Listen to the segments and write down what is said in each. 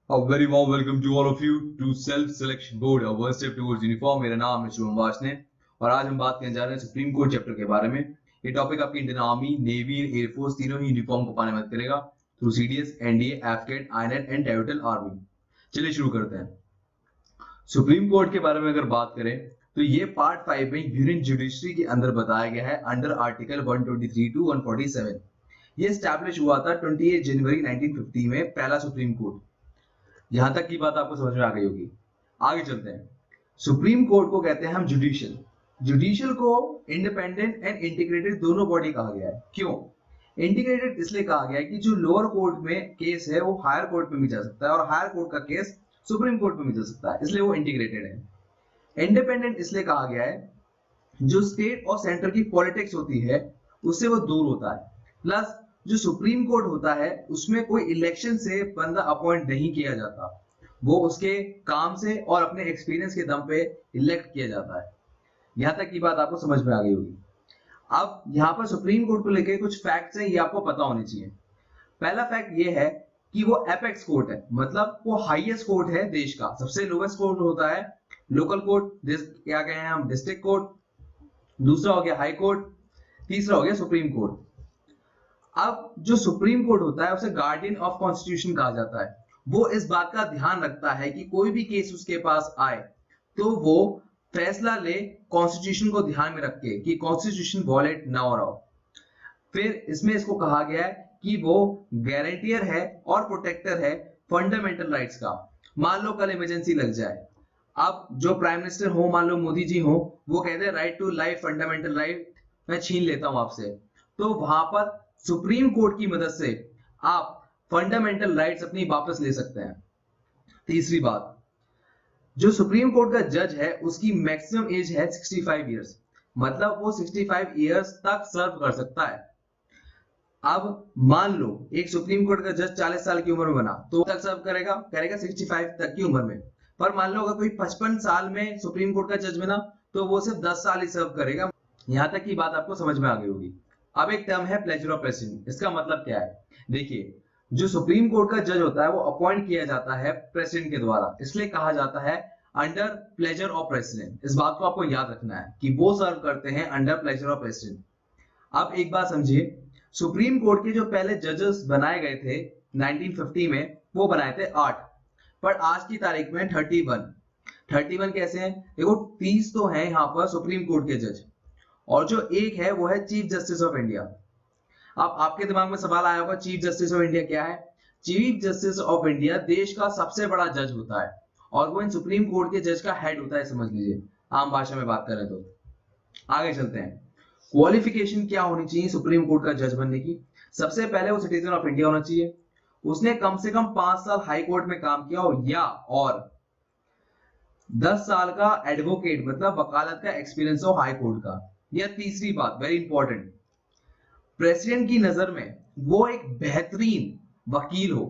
A very warm welcome to all of you to Self Selection Board, a one step towards uniform। मेरा नाम है शुभम वासने और आज हम बात करने जा रहे हैं सुप्रीम कोर्ट चैप्टर के बारे में। ये टॉपिक आपकी इंडियन आर्मी, नेवी, एयरफोर्स तीनों ही यूनिफॉर्म को पाने में मदद करेगा through CDS, NDA, AFCAT, INET and territorial army. चलिए शुरू करते हैं। सुप्रीम कोर्ट के बारे में अगर बात करें तो ये पार्ट 5 में यूनियन जुडिशरी के अंदर बताया गया है अंडर आर्टिकल 123 टू 147। ये स्टैब्लिश हुआ था 28 जनवरी 1950 में पहला सुप्रीम कोर्ट। यहां तक की बात आपको समझ में आ गई होगी। आगे चलते हैं। सुप्रीम कोर्ट को कहते हैं हम जुडिशियल। जुडिशियल को इंडिपेंडेंट एंड इंटीग्रेटेड दोनों बॉडी कहा गया है। क्यों इंटीग्रेटेड? इसलिए कहा गया है कि जो लोअर कोर्ट में केस है वो हायर कोर्ट में भी जा सकता है और हायर कोर्ट का केस सुप्रीम कोर्ट में भी जा सकता है, इसलिए वो इंटीग्रेटेड है। इंडिपेंडेंट इसलिए कहा गया है जो स्टेट और सेंटर की पॉलिटिक्स होती है उससे वो दूर होता है। प्लस जो सुप्रीम कोर्ट होता है उसमें कोई इलेक्शन से बंदा अपॉइंट नहीं किया जाता, वो उसके काम से और अपने एक्सपीरियंस के दम पे इलेक्ट किया जाता है। यहां तक की बात आपको समझ में आ गई होगी। अब यहाँ पर सुप्रीम कोर्ट को लेकर कुछ फैक्ट्स हैं, ये आपको पता होने चाहिए। पहला फैक्ट ये है कि वो एपेक्स कोर्ट है, मतलब वो हाईएस्ट कोर्ट है देश का। सबसे लोवेस्ट कोर्ट होता है लोकल कोर्ट, क्या कहें हम, डिस्ट्रिक्ट कोर्ट। दूसरा हो गया हाई कोर्ट, तीसरा हो गया सुप्रीम कोर्ट। अब जो सुप्रीम कोर्ट होता है उसे गार्डियन ऑफ कॉन्स्टिट्यूशन कहा जाता है। वो इस बात का ध्यान रखता है कि कोई भी केस उसके पास आए तो वो फैसला ले कॉन्स्टिट्यूशन को ध्यान में रख के कि कॉन्स्टिट्यूशन वॉलेट ना हो रहा हो। फिर इसमें इसको कहा गया है कि वो गारंटियर है और प्रोटेक्टर है फंडामेंटल राइट्स का। मान लो कल इमरजेंसी लग जाए, अब जो प्राइम मिनिस्टर हो, मान लो मोदी जी हो, वो कहते हैं right to life, fundamental right मैं छीन लेता हूं आपसे, तो वहां पर सुप्रीम कोर्ट की मदद से आप फंडामेंटल राइट्स अपनी वापस ले सकते हैं। तीसरी बात, जो सुप्रीम कोर्ट का जज है उसकी मैक्सिमम एज है 65 इयर्स, मतलब वो 65 इयर्स तक सर्व कर सकता है। अब मान लो एक सुप्रीम कोर्ट का जज 40 साल की उम्र में बना तो तक सर्व करेगा 65 तक की उम्र में। पर मान लो अगर कोई 55 साल में सुप्रीम कोर्ट का जज बना तो वो सिर्फ 10 साल ही सर्व करेगा। यहां तक की बात आपको समझ में आ गई होगी। अब एक टर्म है प्लेजर ऑफ प्रेसिडेंट। इसका मतलब क्या है? देखिए, जो सुप्रीम कोर्ट का जज होता है वो अपॉइंट किया जाता है प्रेसिडेंट के द्वारा, इसलिए कहा जाता है अंडर प्लेजर ऑफ प्रेसिडेंट। इस बात को आपको याद रखना है कि वो सर्व करते हैं अंडर प्लेजर ऑफ प्रेसिडेंट। अब एक बात समझिए, सुप्रीम कोर्ट के जो पहले जजेस बनाए गए थे 1950 में, वो बनाए थे 8, पर आज की तारीख में 31 कैसे हैं? देखो 30 तो हैं यहाँ पर सुप्रीम कोर्ट के जज, और जो एक है वो है चीफ जस्टिस ऑफ इंडिया। अब आपके दिमाग में सवाल आया होगा चीफ जस्टिस ऑफ इंडिया क्या है? चीफ जस्टिस ऑफ इंडिया देश का सबसे बड़ा जज होता है और वो इन सुप्रीम कोर्ट के जज का हेड होता है, समझ लीजिए आम भाषा में बात करें तो। आगे चलते हैं। क्वालिफिकेशन क्या होनी चाहिए सुप्रीम कोर्ट का जज बनने की? सबसे पहले वो सिटीजन ऑफ इंडिया होना चाहिए, उसने कम से कम 5 साल हाई कोर्ट में काम किया हो, या और 10 साल का एडवोकेट मतलब वकालत का एक्सपीरियंस हो हाई कोर्ट का। या तीसरी बात वेरी इंपॉर्टेंट, प्रेसिडेंट की नजर में वो एक बेहतरीन वकील हो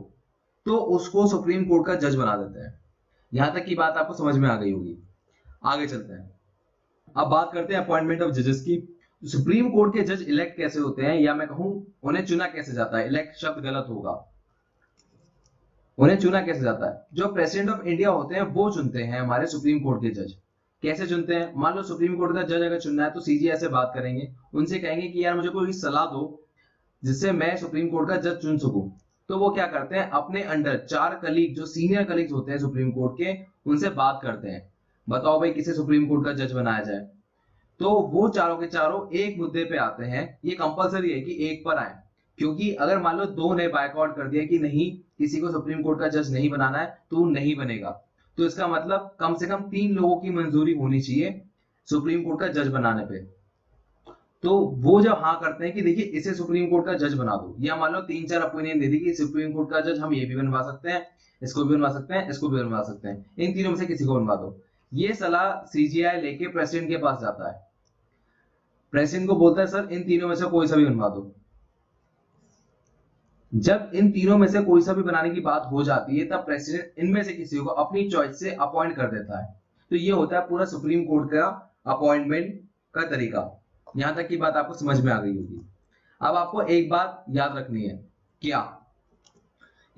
तो उसको सुप्रीम कोर्ट का जज बना देते हैं। यहां तक की बात आपको समझ में आ गई होगी। आगे चलते हैं। अब बात करते हैं अपॉइंटमेंट ऑफ जजेस की। सुप्रीम कोर्ट के जज इलेक्ट कैसे होते हैं, या मैं कहूं उन्हें चुना कैसे जाता है। इलेक्ट शब्द गलत होगा, उन्हें चुना कैसे जाता है? जो प्रेसिडेंट ऑफ इंडिया होते हैं वो चुनते हैं हमारे सुप्रीम कोर्ट के जज। कैसे चुनते हैं? मान लो सुप्रीम कोर्ट का जज अगर चुनना है तो सीजीआई से बात करेंगे, उनसे कहेंगे कि यार मुझे कोई सलाह दो जिससे मैं सुप्रीम कोर्ट का जज चुन सकूं। तो वो क्या करते हैं, अपने अंडर 4 कलीग जो सीनियर कलीग्स होते हैं सुप्रीम कोर्ट के, उनसे बात करते हैं, बताओ भाई किसे सुप्रीम कोर्ट का जज बनाया जाए। तो वो चारों के चारों एक मुद्दे पे आते हैं। ये कंपलसरी है कि एक पर आए, क्योंकि अगर मान लो 2 ने बायकॉट कर दिया कि नहीं किसी को सुप्रीम कोर्ट का जज नहीं बनाना है तो नहीं बनेगा, तो इसका मतलब कम से कम 3 लोगों की मंजूरी होनी चाहिए सुप्रीम कोर्ट का जज बनाने पे। तो वो जब हाँ करते हैं कि देखिए इसे सुप्रीम कोर्ट का जज बना दो, या मान लो 3-4 ओपिनियन दे दी कि सुप्रीम कोर्ट का जज हम ये भी बनवा सकते हैं, इसको भी बनवा सकते हैं, इसको भी बनवा सकते हैं, इन तीनों में से किसी को बनवा दो। ये सलाह सीजीआई लेके प्रेसिडेंट के पास जाता है। प्रेसिडेंट को बोलता है सर इन तीनों में से कोई सा भी बनवा दो। जब इन तीनों में से कोई सा भी बनाने की बात हो जाती है तब प्रेसिडेंट इनमें से किसी को अपनी चॉइस से अपॉइंट कर देता है। तो ये होता है पूरा सुप्रीम कोर्ट का अपॉइंटमेंट का तरीका। यहां तक की बात आपको समझ में आ गई होगी। अब आपको एक बात याद रखनी है, क्या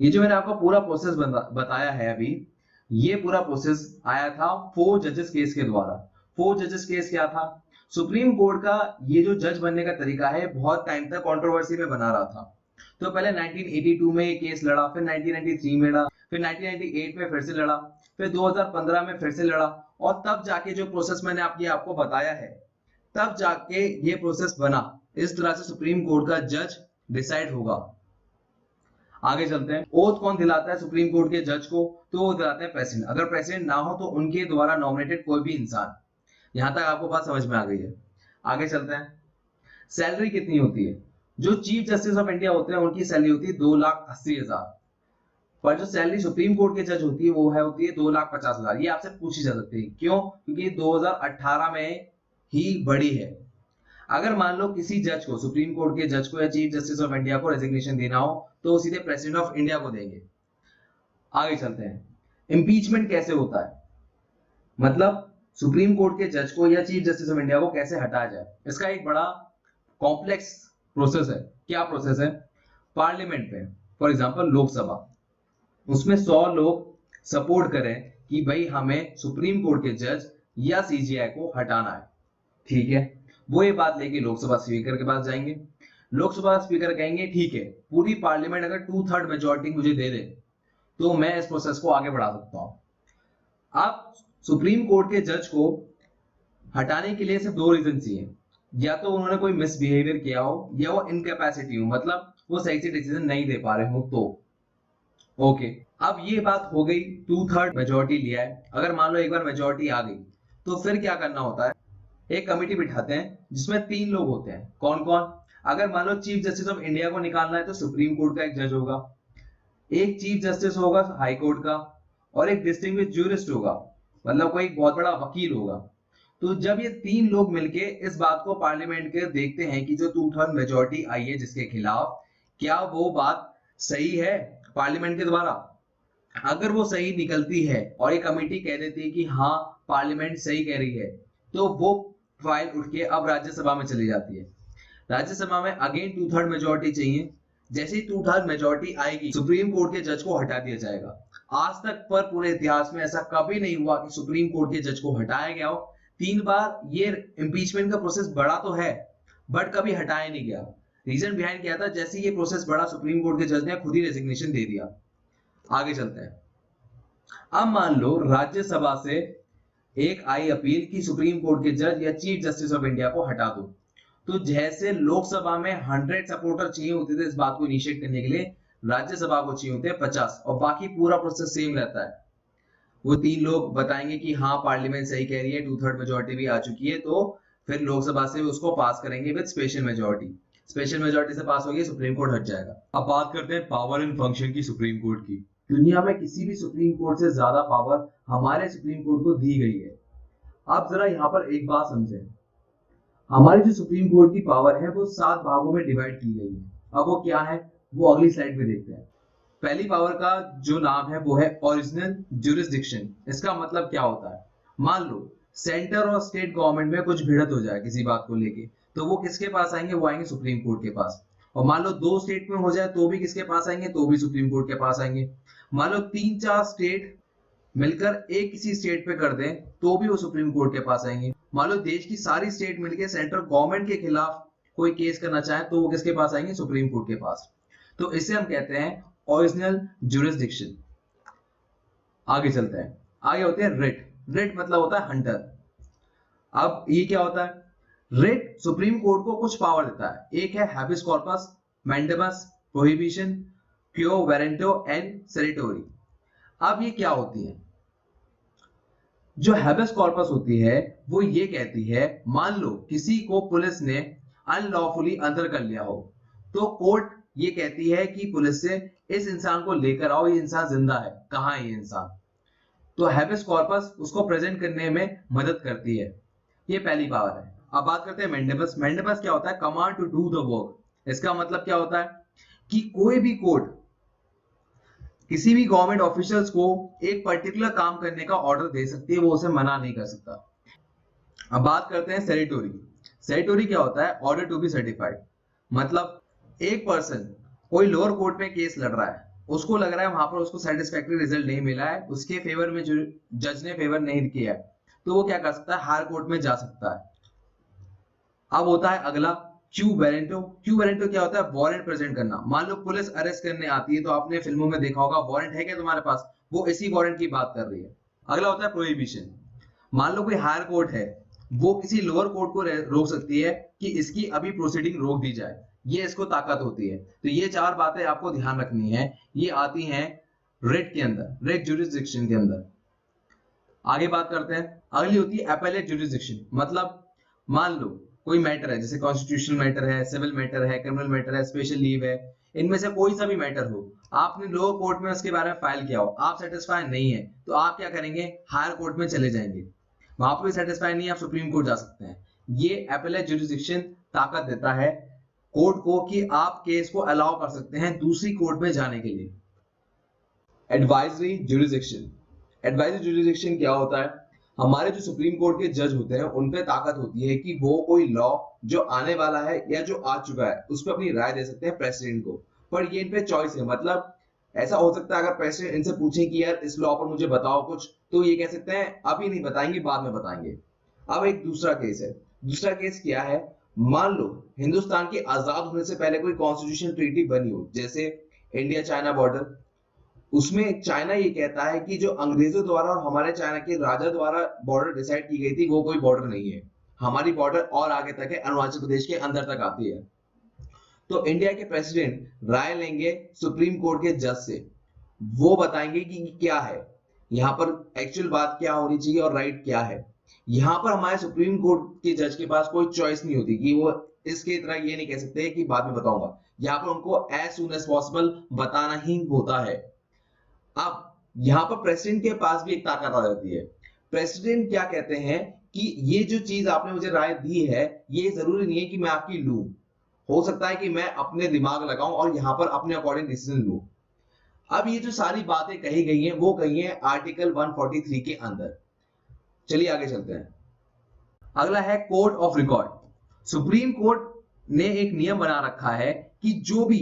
ये जो मैंने आपको पूरा प्रोसेस बताया है अभी, ये पूरा प्रोसेस आया था 4 जजेस केस के द्वारा। 4 जजेस केस क्या था? सुप्रीम कोर्ट का ये जो जज बनने का तरीका है बहुत टाइम तक कंट्रोवर्सी में बना रहा था। तो पहले 1982 में ये केस लड़ा, फिर 1993 में लड़ा, फिर 1998 में फिर से लड़ा, फिर 2015 में फिर से लड़ा, और तब जाके जो प्रोसेस मैंने आपको बताया है, तब जाके ये प्रोसेस बना। इस तरह से सुप्रीम कोर्ट का जज डिसाइड होगा। आगे चलते हैं। ओथ कौन दिलाता है सुप्रीम कोर्ट के जज को? तो वो दिलाते हैं प्रेसिडेंट। अगर प्रेसिडेंट ना हो तो उनके द्वारा नॉमिनेटेड कोई भी इंसान। यहां तक आपको बात समझ में आ गई है? आगे चलते हैं। सैलरी कितनी होती है? जो चीफ जस्टिस ऑफ इंडिया होते हैं उनकी सैलरी होती है 2,80,000, पर जो सैलरी सुप्रीम कोर्ट के जज होती है वो होती है 2,50,000। ये आपसे पूछी जा सकती है, क्यों? क्योंकि 2018 में ही बढ़ी है। अगर मान लो किसी जज को, सुप्रीम कोर्ट के जज को या चीफ जस्टिस ऑफ इंडिया को रेजिग्नेशन देना हो तो सीधे प्रेसिडेंट ऑफ इंडिया को देंगे। आगे चलते हैं। इम्पीचमेंट कैसे होता है? मतलब सुप्रीम कोर्ट के जज को या चीफ जस्टिस ऑफ इंडिया को कैसे हटाया जाए, इसका एक बड़ा कॉम्प्लेक्स प्रोसेस है। क्या प्रोसेस है? पार्लियामेंट में, फॉर एग्जांपल लोकसभा, उसमें 100 लोग सपोर्ट करें कि भाई हमें सुप्रीम कोर्ट के जज या सीजीआई को हटाना है, ठीक है? वो ये बात लेके लोकसभा स्पीकर के पास जाएंगे। लोकसभा स्पीकर कहेंगे ठीक है, पूरी पार्लियामेंट अगर 2/3 मेजोरिटी मुझे दे दे तो मैं इस प्रोसेस को आगे बढ़ा सकता हूं। आप सुप्रीम कोर्ट के जज को हटाने के लिए सिर्फ 2 रीजन चाहिए, या तो उन्होंने कोई मिसबिहेवियर किया हो या वो इनकैपेसिटी हो, मतलब वो सही से डिसीजन नहीं दे पा रहे हो तो। ओके, अब ये बात हो गई, 2/3 मेजोरिटी लिया है। अगर मान लो एक बार मेजोरिटी आ गई तो फिर क्या करना होता है? एक कमेटी बिठाते हैं जिसमें 3 लोग होते हैं। कौन कौन? अगर मान लो चीफ जस्टिस ऑफ इंडिया को निकालना है तो सुप्रीम कोर्ट का एक जज होगा, एक चीफ जस्टिस होगा हाई कोर्ट का, और एक डिस्टिंग्विश्ड ज्यूरिस्ट होगा, मतलब कोई बहुत बड़ा वकील होगा। तो जब ये 3 लोग मिलके इस बात को पार्लियामेंट के देखते हैं कि जो 2/3 मेजोरिटी आई है जिसके खिलाफ, क्या वो बात सही है पार्लियामेंट के द्वारा? अगर वो सही निकलती है और ये कमेटी कह देती है कि हाँ पार्लियामेंट सही कह रही है, तो वो फाइल उठ के अब राज्यसभा में चली जाती है। राज्यसभा में अगेन 2/3 मेजोरिटी चाहिए। जैसे ही 2/3 मेजोरिटी आएगी, सुप्रीम कोर्ट के जज को हटा दिया जाएगा। आज तक पर पूरे इतिहास में ऐसा कभी नहीं हुआ कि सुप्रीम कोर्ट के जज को हटाया गया हो। 3 बार ये इम्पीचमेंट का प्रोसेस बढ़ा तो है, बट कभी हटाया नहीं गया। रीजन बिहाइंड क्या था? जैसे ये प्रोसेस बढ़ा, सुप्रीम कोर्ट के जज ने खुद ही रेजिग्नेशन दे दिया। आगे चलते हैं। अब मान लो राज्यसभा से एक आई अपील कि सुप्रीम कोर्ट के जज या चीफ जस्टिस ऑफ इंडिया को हटा दो, तो जैसे लोकसभा में 100 सपोर्टर चाहिए होते थे इस बात को इनिशिएट करने के लिए, राज्यसभा को चाहिए होते हैं 50, और बाकी पूरा प्रोसेस सेम रहता है। वो 3 लोग बताएंगे कि हाँ पार्लियामेंट सही कह रही है, 2/3 मेजोरिटी भी आ चुकी है, तो फिर लोकसभा से उसको पास करेंगे with special majority. Special majority से पास होगी, सुप्रीम कोर्ट हट जाएगा। अब बात करते हैं पावर एंड फंक्शन की सुप्रीम कोर्ट की। दुनिया में किसी भी सुप्रीम कोर्ट से ज्यादा पावर हमारे सुप्रीम कोर्ट को दी गई है। आप जरा यहाँ पर एक बात समझें, हमारी जो सुप्रीम कोर्ट की पावर है वो 7 भागों में डिवाइड की गई है। अब वो क्या है वो अगली स्लाइड में देखते हैं। पहली पावर का जो नाम है वो है ओरिजिनल ज्यूरिसडिक्शन। इसका मतलब क्या होता है? मान लो सेंटर और स्टेट गवर्नमेंट में कुछ भिड़त हो जाए किसी बात को लेके, तो वो किसके पास आएंगे? वो आएंगे सुप्रीम कोर्ट के पास। और मान लो 2 स्टेट में हो जाए तो भी किसके पास आएंगे? तो भी सुप्रीम कोर्ट के पास आएंगे। मान लो 3-4 स्टेट मिलकर एक किसी स्टेट पे कर दें तो भी वो सुप्रीम कोर्ट के पास आएंगे। मान लो देश की सारी स्टेट मिलकर सेंट्रल गवर्नमेंट के खिलाफ कोई केस करना चाहे तो वो किसके पास आएंगे? सुप्रीम कोर्ट के पास। तो इसे हम कहते हैं ओरिजिनल ज्यूरिसडिक्शन। आगे चलते हैं। आगे होते हैं रिट। रिट मतलब होता है हंटर। अब ये क्या होता है? रिट सुप्रीम कोर्ट को कुछ पावर देता है। एक है habeas corpus, mandamus, prohibition, quo warranto and certiorari. अब ये क्या होती है? जो हैबिस कॉर्पस होती है वो ये कहती है, मान लो किसी को पुलिस ने अनलॉफुली अंदर कर लिया हो, तो कोर्ट ये कहती है कि पुलिस से इस इंसान को लेकर आओ, ये इंसान जिंदा है, कहां है ये इंसान? तो हैबिस कॉर्पस उसको प्रेजेंट करने में मदद करती है। ये पहली पावर है। अब बात करते हैं मैंडेमस। मैंडेमस क्या होता है? Command to do the work. इसका मतलब क्या होता है कि कोई भी कोर्ट किसी भी गवर्नमेंट ऑफिशियल्स को एक पर्टिकुलर काम करने का ऑर्डर दे सकती है, वो उसे मना नहीं कर सकता। अब बात करते हैं सेरेटोरी। सेरेटोरी क्या होता है? Order to be certified. मतलब एक पर्सन कोई लोअर कोर्ट में केस लड़ रहा है, उसको लग रहा है वहां पर उसको सेटिस्फैक्टरी रिजल्ट नहीं मिला है, उसके फेवर में जो जज ने फेवर नहीं किया है, तो वो क्या कर सकता है, हायर कोर्ट में जा सकता है। अब होता है अगला क्यू वारंटो। क्यू वारंटो क्या होता है, वारंट प्रेजेंट करना। मान लो पुलिस अरेस्ट करने आती है, तो आपने फिल्मों में देखा होगा वारंट है क्या तुम्हारे पास, वो इसी वारंट की बात कर रही है। अगला होता है प्रोहिबिशन। मान लो कोई हायर कोर्ट है, वो किसी लोअर कोर्ट को रोक सकती है कि इसकी अभी प्रोसीडिंग रोक दी जाए, ये इसको ताकत होती है। तो ये चार बातें आपको ध्यान रखनी है, ये आती हैं रेट के अंदर, रेट ज्यूरिसडिक्शन के अंदर। आगे बात करते हैं, अगली होती है एपेलेट ज्यूरिसडिक्शन। मतलब मान लो कोई मैटर है, जैसे कॉन्स्टिट्यूशनल मैटर है, सिविल मैटर है, क्रिमिनल मैटर है, स्पेशल लीव है, इनमें से कोई सा भी मैटर हो, आपने लोअर कोर्ट में उसके बारे में फाइल किया हो, आप सेटिस्फाई नहीं है, तो आप क्या करेंगे, हायर कोर्ट में चले जाएंगे। वहां पर भी सेटिस्फाई नहीं है, आप सुप्रीम कोर्ट जा सकते हैं। ये एपेलेट ज्यूरिसडिक्शन ताकत देता है कोर्ट को कि आप केस को अलाउ कर सकते हैं दूसरी कोर्ट में जाने के लिए। Advisory jurisdiction. एडवाइजरी ज्यूरिसडिक्शन क्या होता है, हमारे जो सुप्रीम कोर्ट के जज होते हैं उन पे ताकत होती है कि वो कोई लॉ जो आने वाला है या जो आ चुका है उस पर अपनी राय दे सकते हैं प्रेसिडेंट को। पर ये इन पे चॉइस है, मतलब ऐसा हो सकता है अगर प्रेसिडेंट इनसे पूछे कि यार इस लॉ पर मुझे बताओ कुछ, तो ये कह सकते हैं अभी नहीं बताएंगे, बाद में बताएंगे। अब एक दूसरा केस है। दूसरा केस क्या है, मान लो हिंदुस्तान के आजाद होने से पहले कोई कॉन्स्टिट्यूशन ट्रीटी बनी हो, जैसे इंडिया चाइना बॉर्डर, उसमें चाइना ये कहता है कि जो अंग्रेजों द्वारा और हमारे चाइना के राजा द्वारा बॉर्डर डिसाइड की गई थी वो कोई बॉर्डर नहीं है, हमारी बॉर्डर और आगे तक है, अरुणाचल प्रदेश के अंदर तक आती है। तो इंडिया के प्रेसिडेंट राय लेंगे सुप्रीम कोर्ट के जज से, वो बताएंगे कि क्या है यहाँ पर एक्चुअल बात क्या होनी चाहिए और राइट क्या है। यहाँ पर हमारे सुप्रीम कोर्ट के जज के पास कोई चॉइस नहीं होती कि वो इसके तरह ये नहीं कह सकते कि बाद में बताऊंगा, यहाँ पर उनको एज सुन एज पॉसिबल बताना ही होता है। अब यहां पर प्रेसिडेंट के पास भी एक ताकत आ जाती है। प्रेसिडेंट क्या कहते हैं कि ये जो चीज आपने मुझे राय दी है, ये जरूरी नहीं है कि मैं आपकी लूं, हो सकता है कि मैं अपने दिमाग लगाऊं और यहां पर अपने अकॉर्डिंग डिसीजन लूं। अब ये जो सारी बातें कही गई हैं वो कही हैं आर्टिकल 143 के अंदर। चलिए आगे चलते हैं। अगला है court of record. Supreme court ने एक नियम बना रखा है कि जो भी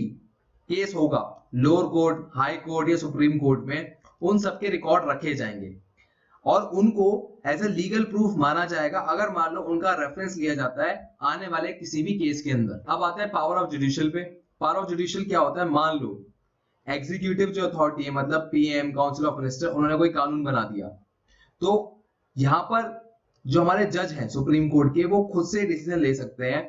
केस होगा लोअर कोर्ट, हाई कोर्ट या सुप्रीम कोर्ट में, उन सबके रिकॉर्ड रखे जाएंगे और उनको एज ए लीगल प्रूफ माना जाएगा अगर मान लो उनका रेफरेंस लिया जाता है आने वाले किसी भी केस के अंदर। अब आते हैं पावर ऑफ जुडिशियल पे। पावर ऑफ जुडिशियल क्या होता है, मान लो एग्जीक्यूटिव जो अथॉरिटी है, मतलब पीएम, काउंसिल ऑफ मिनिस्टर, उन्होंने कोई कानून बना दिया, तो यहां पर जो हमारे जज हैं सुप्रीम कोर्ट के, वो खुद से डिसीजन ले सकते हैं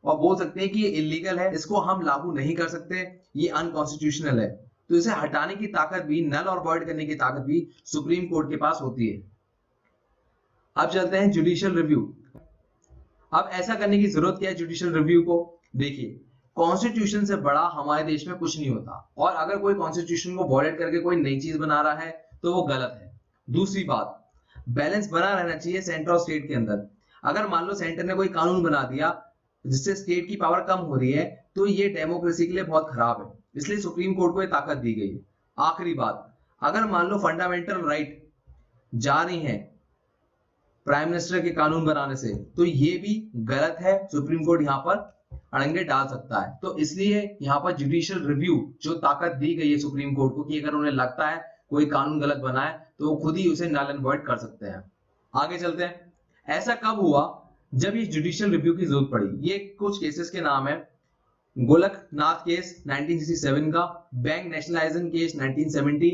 और बोल सकते हैं कि ये इलीगल है, इसको हम लागू नहीं कर सकते, ये अनकॉन्स्टिट्यूशनल है। तो इसे हटाने की ताकत भी, नल और वॉइड करने की ताकत भी सुप्रीम कोर्ट के पास होती है। अब चलते हैं जुडिशियल रिव्यू। अब ऐसा करने की जरूरत क्या है जुडिशियल रिव्यू को, देखिए कॉन्स्टिट्यूशन से बड़ा हमारे देश में कुछ नहीं होता, और अगर कोई कॉन्स्टिट्यूशन को वॉयलेट करके कोई नई चीज बना रहा है तो वो गलत है। दूसरी बात, बैलेंस बना रहना चाहिए सेंटर और स्टेट के अंदर। अगर मान लो सेंटर ने कोई कानून बना दिया जिससे स्टेट की पावर कम हो रही है, तो ये डेमोक्रेसी के लिए बहुत खराब है, इसलिए सुप्रीम कोर्ट को ये ताकत दी गई है। आखिरी बात, अगर मान लो फंडामेंटल राइट जा रही है प्राइम मिनिस्टर के कानून बनाने से, तो ये भी गलत है, सुप्रीम कोर्ट यहाँ पर अड़ंगे डाल सकता है। तो इसलिए यहाँ पर जुडिशियल रिव्यू जो ताकत दी गई है सुप्रीम कोर्ट को कि अगर उन्हें लगता है कोई कानून गलत बना है तो वो खुद ही उसे नल एंड वॉइड कर सकते हैं। आगे चलते हैं, ऐसा कब हुआ जब ये जुडिशियल रिव्यू की जरूरत पड़ी। ये कुछ केसेस के नाम है, गोलकनाथ केस 1967 का, bank nationalisation case 1970,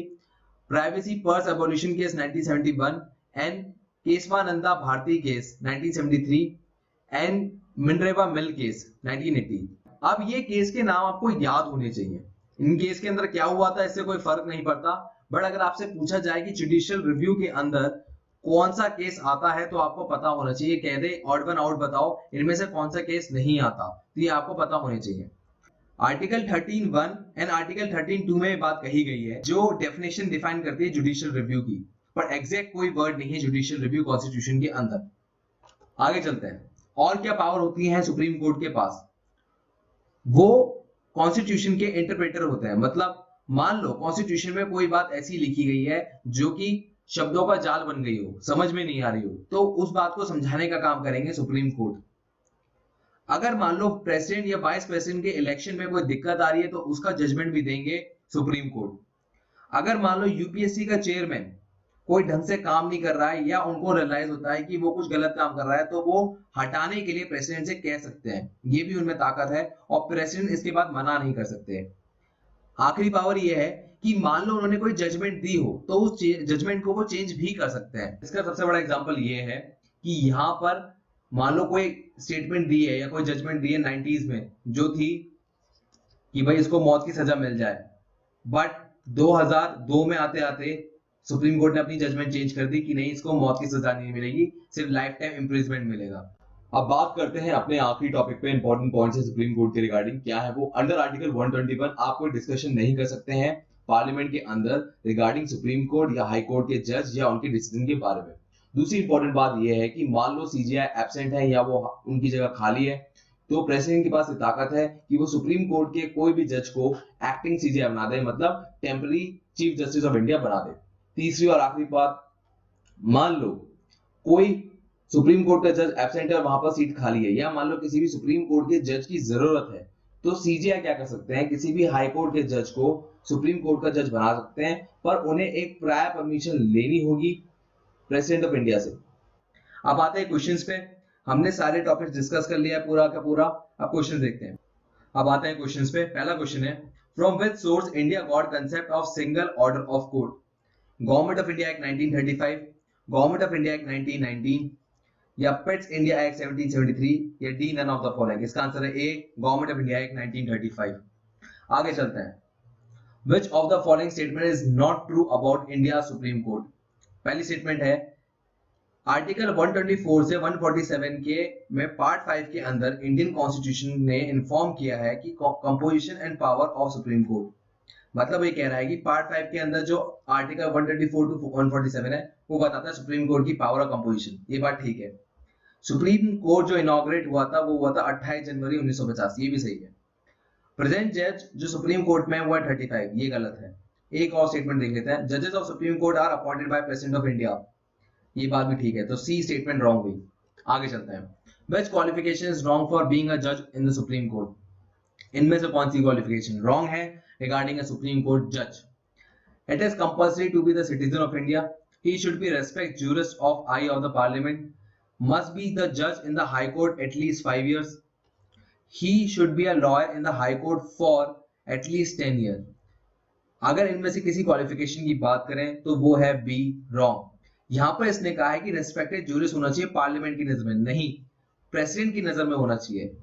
privacy purse abolition case 1971, and Kesavananda Bharati case 1973, and Minerva mill case 1980। अब ये केस के नाम आपको याद होने चाहिए, इन केस के अंदर क्या हुआ था इससे कोई फर्क नहीं पड़ता, बट अगर आपसे पूछा जाए कि जुडिशियल रिव्यू के अंदर कौन सा केस आता है तो आपको पता होना चाहिए। कह दे ऑड वन आउट बताओ इनमें से कौन सा केस नहीं आता, तो ये आपको पता होने चाहिए। आर्टिकल 13(1) एंड आर्टिकल 13(2) में बात कही गई है जो डेफिनेशन डिफाइन करती है जुडिशियल रिव्यू की, पर एग्जैक्ट कोई वर्ड नहीं है जुडिशियल रिव्यू कॉन्स्टिट्यूशन के अंदर। आगे चलते हैं, और क्या पावर होती है सुप्रीम कोर्ट के पास, वो कॉन्स्टिट्यूशन के इंटरप्रेटर होते हैं। मतलब मान लो कॉन्स्टिट्यूशन में कोई बात ऐसी लिखी गई है जो कि शब्दों का जाल बन गई हो, समझ में नहीं आ रही हो, तो उस बात को समझाने का काम करेंगे सुप्रीम कोर्ट। अगर मान लो प्रेसिडेंट या वाइस प्रेसिडेंट के इलेक्शन में कोई दिक्कत आ रही है तो उसका जजमेंट भी देंगे सुप्रीम कोर्ट। अगर मान लो यूपीएससी का चेयरमैन कोई ढंग से काम नहीं कर रहा है या उनको रियलाइज होता है कि वो कुछ गलत काम कर रहा है, तो वो हटाने के लिए प्रेसिडेंट से कह सकते हैं, ये भी उनमें ताकत है और प्रेसिडेंट इसके बाद मना नहीं कर सकते। आखिरी पावर ये है कि मान लो उन्होंने कोई जजमेंट दी हो तो उस जजमेंट को वो चेंज भी कर सकते हैं। इसका सबसे बड़ा एग्जांपल ये है कि यहाँ पर मान लो कोई स्टेटमेंट दी है या कोई जजमेंट दी है 90s में, जो थी कि भाई इसको मौत की सजा मिल जाए, बट 2002 में आते आते सुप्रीम कोर्ट ने अपनी जजमेंट चेंज कर दी कि नहीं, इसको मौत की सजा नहीं मिलेगी, सिर्फ लाइफ टाइम इम्प्रिजमेंट मिलेगा। अब बात करते हैं अपने आखिरी टॉपिक पे, इंपॉर्टेंट पॉइंट्स है सुप्रीम कोर्ट के रिगार्डिंग। क्या है वो? अंडर आर्टिकल 121 आप कोई डिस्कशन नहीं कर सकते हैं पार्लियामेंट के अंदर रिगार्डिंग सुप्रीम कोर्ट या हाई कोर्ट के जज या उनके डिसीजन के बारे में। दूसरी इंपॉर्टेंट बात यह है कि मान लो सीजीआई एब्सेंट है या वो उनकी जगह खाली है, तो प्रेसिडेंट के पास ये ताकत है कि वो सुप्रीम कोर्ट के कोई भी जज को एक्टिंग सीजीआई बना दे, मतलब temporary chief justice of India बना दे। तीसरी और आखिरी बात, मान लो कोई सुप्रीम कोर्ट का जज एब्सेंट है और वहां पर सीट खाली है, या मान लो किसी भी सुप्रीम कोर्ट के जज की जरूरत है, तो सीजीआई क्या कर सकते हैं, किसी भी हाई कोर्ट के जज को सुप्रीम कोर्ट का जज बना सकते हैं, पर उन्हें एक प्रायर परमिशन लेनी होगी प्रेसिडेंट ऑफ इंडिया से। अब आते हैं क्वेश्चंस पे। हमने सारे टॉपिक्स डिस्कस कर लिया पूरा का पूरा। अब क्वेश्चन देखते हैं। अब आते हैं क्वेश्चंस पे। पहला क्वेश्चन है, from which source India got concept of single order of court? Government of India act 1935, government of India act 1919, या पिट्स इंडिया एक्ट 1773, या D none of the following? इसका आंसर है A, government of India act 1935। आगे चलते हैं। Which of the following statement is not true about India Supreme Court? पहली statement है, article 124 से 147 के में पार्ट 5 के अंदर इंडियन कॉन्स्टिट्यूशन ने इन्फॉर्म किया है कि composition and power of supreme court. मतलब ये कह रहा है कि पार्ट 5 के अंदर जो आर्टिकल 124 टू 147 है वो बताता है सुप्रीम कोर्ट की पावर और कंपोजिशन। ये बात ठीक है। सुप्रीम कोर्ट जो इनॉग्रेट हुआ था वो हुआ था 28 जनवरी 1950, ये भी सही है। प्रेजेंट जज जो सुप्रीम कोर्ट में वो है 35, ये गलत है। एक और स्टेटमेंट देख लेते हैं, जजेस of supreme court are appointed by president of India, ये बात भी ठीक है, तो सी स्टेटमेंट रॉन्ग हुई। आगे चलते हैं। Which qualification is wrong for being a जज इन द सुप्रीम कोर्ट? इनमें से कौन सी क्वालिफिकेशन रॉन्ग है रिगार्डिंग अ सुप्रीम कोर्ट जज? It is compulsory to be the citizen of India, he should be respect jurist of I of the parliament, must be the जज in the high court at least 5 years, he should be a lawyer in the high court for at least 10 years। अगर इनमें से किसी qualification की बात करें तो वो है बी, रॉन्ग। यहां पर इसने कहा है कि रेस्पेक्टेड जूरिस्ट होना चाहिए पार्लियामेंट की नजर में, नहीं प्रेसिडेंट की नजर में होना चाहिए।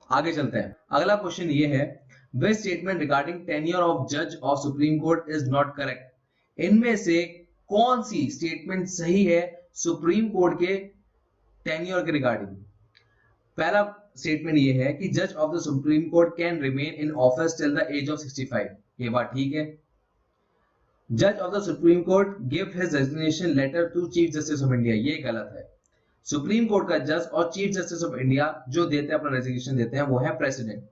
आगे चलते हैं। अगला क्वेश्चन ये है, which statement regarding tenure of जज of supreme Court is not correct? इनमें से कौन सी स्टेटमेंट सही है सुप्रीम कोर्ट के टेन्योर के रिगार्डिंग? पहला स्टेटमेंट ये है कि जज of the Supreme Court can remain in office till the age of 65, ये बात ठीक है। जज of the Supreme Court give his resignation letter to chief justice of India, ये गलत है। सुप्रीम कोर्ट का जज और चीफ जस्टिस ऑफ इंडिया जो देते हैं अपना रेजिग्नेशन देते हैं वो है president.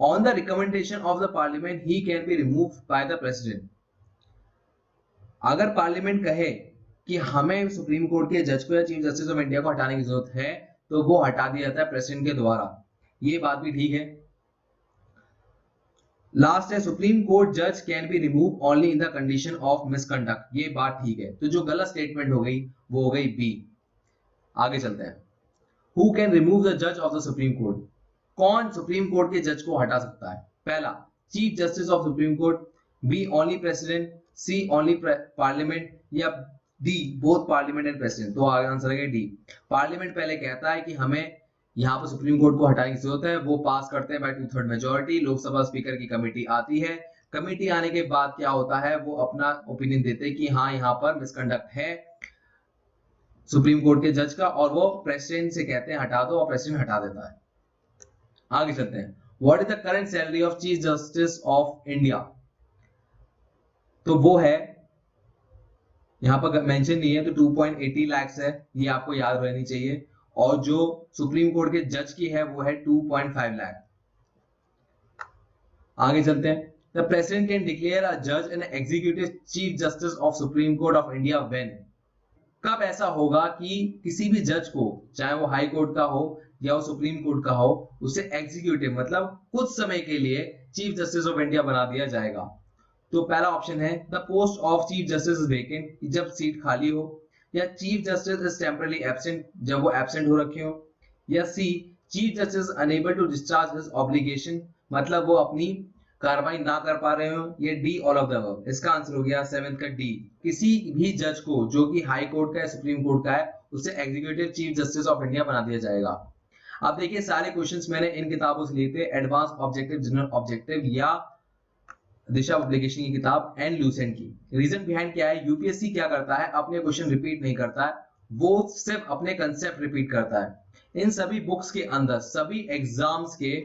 On the recommendation of the parliament he can be removed by the president. अगर पार्लियामेंट कहे कि हमें सुप्रीम कोर्ट के जज को या चीफ जस्टिस ऑफ इंडिया को हटाने की जरूरत है तो वो हटा दिया जाता है प्रेसिडेंट के द्वारा, ये बात भी ठीक है। लास्ट है, सुप्रीम कोर्ट जज can be remove only in the condition of misconduct, ये बात ठीक है। तो जो गलत स्टेटमेंट हो गई वो हो गई बी। आगे चलते हैं। हु कैन रिमूव द जज ऑफ द सुप्रीम कोर्ट? कौन सुप्रीम कोर्ट के जज को हटा सकता है? पहला, chief justice of supreme Court, B only president, C only parliament, या D both parliament and president. तो आंसर है डी। पार्लियामेंट पहले कहता है कि हमें यहाँ पर सुप्रीम कोर्ट को हटाने की जरूरत है, वो पास करते हैं बाय 2/3 मेजोरिटी, लोकसभा स्पीकर की कमेटी आती है, कमेटी आने के बाद क्या होता है वो अपना ओपिनियन देते हैं कि हाँ यहाँ पर मिसकंडक्ट है सुप्रीम कोर्ट के जज का, और वो प्रेसिडेंट से कहते हैं हटा दो, और प्रेसिडेंट हटा देता है। आगे चलते हैं। What is the current salary of chief justice of India? तो वो है, यहां पर मेंशन नहीं है तो 2.80 लाख है, ये आपको याद रहनी चाहिए। और जो सुप्रीम कोर्ट के जज की है वो है 2.5 लाख। आगे चलते हैं। The president can declare a जज and executive chief justice of supreme Court of India when? कब ऐसा होगा कि किसी भी जज को, चाहे वो हाई कोर्ट का हो या वो सुप्रीम कोर्ट का हो, उसे एग्जीक्यूटिव मतलब कुछ समय के लिए चीफ जस्टिस ऑफ इंडिया बना दिया जाएगा? तो पहला ऑप्शन है the post of chief justice is vacant, जब सीट खाली हो, या chief justice is temporary absent, जब वो एब्सेंट हो रखे हो, या C chief justice unable to discharge his obligation, मतलब वो अपनी कार्रवाई ना कर पा रहे हो, ये D all of the above. इसका आंसर हो गया 7th का डी। किसी भी जज को जो कि हाई कोर्ट का है, सुप्रीम कोर्ट का है, उसे executive chief justice of India बना दिया जाएगा। अब देखिए सारे क्वेश्चंस मैंने इन किताबों से लिए थे, एडवांस ऑब्जेक्टिव, जनरल ऑब्जेक्टिव या दिशा पब्लिकेशन की किताब एंड लूसेंट की। रीजन बिहाइंड क्या है, यूपीएससी क्या करता है, अपने क्वेश्चन रिपीट नहीं करता है, वो सिर्फ अपने कंसेप्ट रिपीट करता है। इन सभी बुक्स के अंदर सभी एग्जाम्स के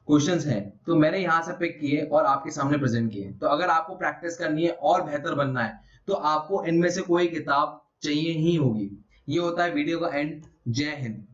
क्वेश्चंस हैं, तो मैंने यहां से पिक किए और आपके सामने प्रेजेंट किए। तो अगर आपको प्रैक्टिस करनी है और बेहतर बनना है तो आपको इनमें से कोई किताब चाहिए ही होगी। ये होता है वीडियो का एंड। जय हिंद।